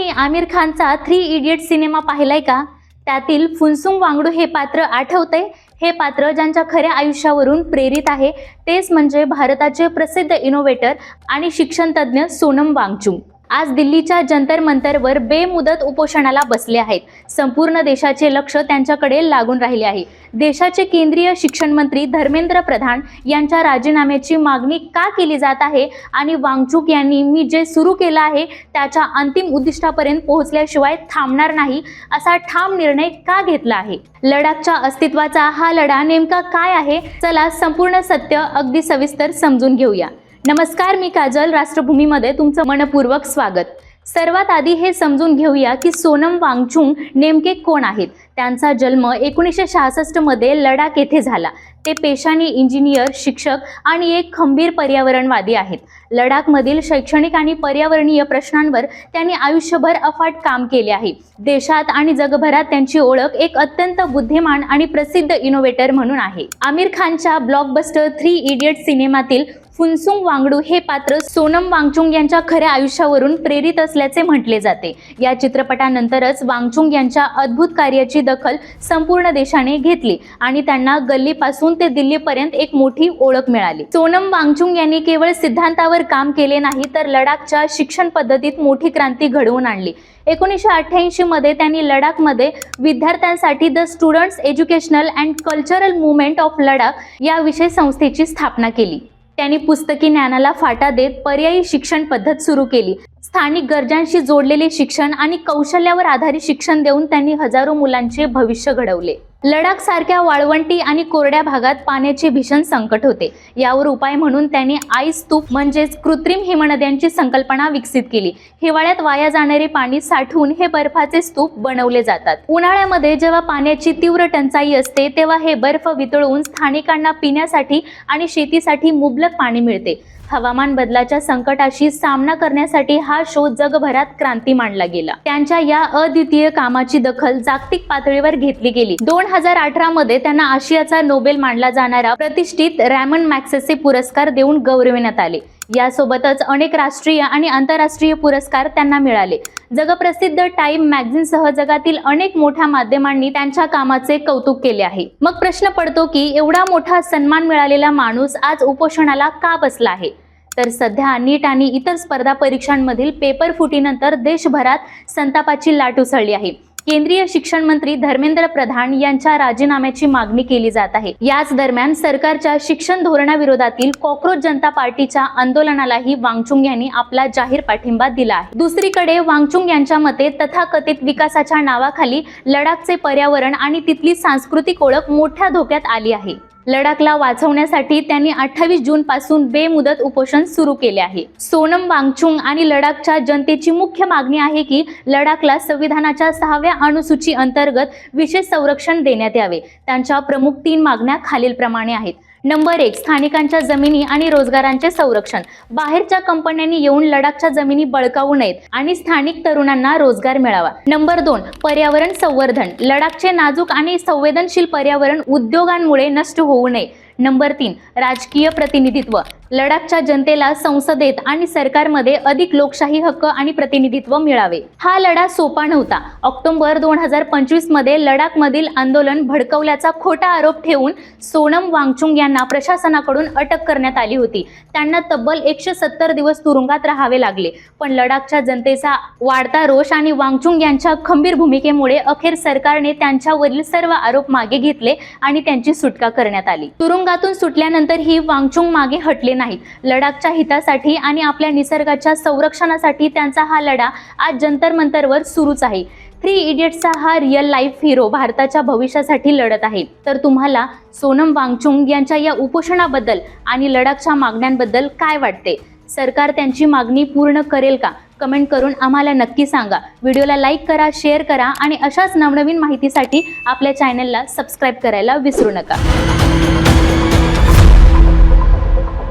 तुम्ही आमिर खानचा 3 idiots cinema पाहिलाय का? त्यातील फुनसुंग वांगडू हे पात्र आठवतंय? हे पात्र ज्यांच्या खऱ्या आयुष्यावरून प्रेरित आहे तेच म्हणजे भारताचे प्रसिद्ध इनोव्हेटर आणि शिक्षण तज्ञ सोनम वांगचुक. आज दिल्लीच्या जंतर मंतरवर बेमुदत उपोषणाला बसले आहेत. संपूर्ण देशाचे लक्ष त्यांच्याकडे लागून राहिले आहे. देशाचे केंद्रीय शिक्षण मंत्री धर्मेंद्र प्रधान यांच्या राजीनाम्याची मागणी का केली जात आहे आणि वांगचुक यांनी मी जे सुरू केलं आहे त्याच्या अंतिम उद्दिष्टापर्यंत पोहोचल्याशिवाय थांबणार नाही असा ठाम निर्णय का घेतला आहे? लडाखच्या अस्तित्वाचा हा लढा नेमका काय आहे? चला संपूर्ण सत्य अगदी सविस्तर समजून घेऊया. नमस्कार, मी काजल. राष्ट्रभूमीमध्ये तुमचं मनपूर्वक स्वागत. सर्वात आधी हे समजून घेऊया की सोनम वांगचुक नेमके कोण आहेत. त्यांचा जन्म 1966 मध्ये लडाख येथे झाला. ते पेशाने इंजिनियर, शिक्षक आणि एक खंबीर पर्यावरणवादी आहेत. लडाखमधील शैक्षणिक आणि पर्यावरणीय प्रश्नांवर त्यांनी आयुष्यभर अफाट काम केले आहे. देशात आणि जगभरात त्यांची ओळख एक अत्यंत बुद्धिमान आणि प्रसिद्ध इनोव्हेटर म्हणून आहे. आमिर खानच्या ब्लॉकबस्टर 3 इडियट्स सिनेमातील फुनसुंग वांगडू हे पात्र सोनम वांगचुक यांच्या खऱ्या आयुष्यावरून प्रेरित असल्याचे म्हटले जाते. या चित्रपटानंतरच वांगचुक यांच्या अद्भुत कार्याची दखल संपूर्ण देशाने घेतली आणि त्यांना गल्लीपासून ते दिल्लीपर्यंत एक मोठी ओळख मिळाली. सोनम वांगचुक यांनी केवळ सिद्धांतावर काम केले नाही तर लडाखच्या शिक्षण पद्धतीत मोठी क्रांती घडवून आणली. 1988 मध्ये त्यांनी लडाखमध्ये विद्यार्थ्यांसाठी the students educational and cultural movement of Ladakh या विषय संस्थेची स्थापना केली. त्यांनी पुस्तकी ज्ञानाला फाटा देत पर्यायी शिक्षण पद्धत सुरू केली. स्थानिक गरजांशी जोडलेले शिक्षण आणि कौशल्यावर आधारित शिक्षण देऊन त्यांनी हजारो मुलांचे भविष्य घडवले. लडाख सारख्या वाळवंटी आणि कोरड्या भागात पाण्याचे भीषण संकट होते. यावर उपाय म्हणून त्यांनी आईस स्तूप म्हणजेच कृत्रिम हिमनद्यांची संकल्पना विकसित केली. हिवाळ्यात वाया जाणारे पाणी साठवून हे बर्फाचे स्तूप बनवले जातात. उन्हाळ्यामध्ये जेव्हा पाण्याची तीव्र टंचाई असते तेव्हा हे बर्फ वितळवून स्थानिकांना पिण्यासाठी आणि शेतीसाठी मुबलक पाणी मिळते. हवामान बदलाच्या संकटाशी सामना करण्यासाठी हा शोध जगभरात क्रांती मानला गेला. त्यांच्या या अद्वितीय कामाची दखल जागतिक पातळीवर घेतली गेली. 2018 मध्ये त्यांना आशियाचा नोबेल मानला जाणारा प्रतिष्ठित रॅमन मॅग्सेसे पुरस्कार देऊन गौरविण्यात आले. यासोबतच अनेक राष्ट्रीय आणि आंतरराष्ट्रीय पुरस्कार त्यांना मिळाले. जगप्रसिद्ध टाइम मॅगझिनसह जगातील अनेक मोठ्या माध्यमांनी त्यांच्या कामाचे कौतुक केले आहे. मग प्रश्न पडतो की एवढा मोठा सन्मान मिळालेला माणूस आज उपोषणाला का बसला आहे? तर सध्या नीट आणि इतर स्पर्धा परीक्षांमधील पेपर फुटीनंतर देशभरात संतापाची लाट उसळली आहे. केंद्रीय शिक्षण मंत्री धर्मेंद्र प्रधान यांच्या राजीनाम्याची मागणी केली जात आहे. याच दरम्यान सरकारच्या शिक्षण धोरणाविरोधातील कॉक्रोच जनता पार्टीच्या आंदोलनालाही वांगचुक यांनी आपला जाहीर पाठिंबा दिला आहे. दुसरीकडे वांगचुक यांच्या मते तथाकथित विकासाच्या नावाखाली लडाखचे पर्यावरण आणि तिथली सांस्कृतिक ओळख मोठ्या धोक्यात आली आहे. लडाखला वाचवण्यासाठी त्यांनी 28 जून पासून बेमुदत उपोषण सुरू केले आहे. सोनम वांगचुक आणि लडाखच्या जनतेची मुख्य मागणी आहे की लडाखला संविधानाच्या 6व्या अनुसूची अंतर्गत विशेष संरक्षण देण्यात यावे. त्यांच्या प्रमुख 3 मागण्या खालीलप्रमाणे आहेत. नंबर 1, स्थानिकांच्या जमिनी आणि रोजगारांचे संरक्षण. बाहेरच्या कंपन्यांनी येऊन लडाखच्या जमिनी बळकावू नयेत आणि स्थानिक तरुणांना रोजगार मिळावा. नंबर 2, पर्यावरण संवर्धन. लडाखचे नाजूक आणि संवेदनशील पर्यावरण उद्योगांमुळे नष्ट होऊ नये. नंबर 3, राजकीय प्रतिनिधित्व. लडाखच्या जनतेला संसदेत आणि सरकारमध्ये अधिक लोकशाही हक्क आणि प्रतिनिधित्व मिळावे. हा लढा सोपा नव्हता. ऑक्टोबर 2025 मध्ये लडाखमधील आंदोलन भडकवल्याचा खोटा आरोप ठेवून सोनम वांगचुक यांना प्रशासनाकडून अटक करण्यात आली होती. त्यांना तब्बल 170 दिवस तुरुंगात राहावे लागले. पण लडाखच्या जनतेचा वाढता रोष आणि वांगचुक यांच्या खंबीर भूमिकेमुळे अखेर सरकारने त्यांच्यावरील सर्व आरोप मागे घेतले आणि त्यांची सुटका करण्यात आली. तुरुंगातून सुटल्यानंतरही वांगचुक मागे हटले नाहीत. लडाखच्या हितासाठी आणि आपल्या निसर्गाच्या संरक्षणासाठी त्यांचा हा लढा आज जंतर मंतरवर सुरूच आहे. 3 इडियट्सचा हा रिअल लाईफ हिरो भारताच्या भविष्यासाठी लढत आहे. तर तुम्हाला सोनम वांगचुक यांच्या या उपोषणाबद्दल आणि लडाखच्या मागण्यांबद्दल काय वाटते? सरकार त्यांची मागणी पूर्ण करेल का? कमेंट करून आम्हाला नक्की सांगा. व्हिडिओला लाईक करा, शेअर करा आणि अशाच नवनवीन माहितीसाठी आपल्या चॅनलला सबस्क्राईब करायला विसरू नका.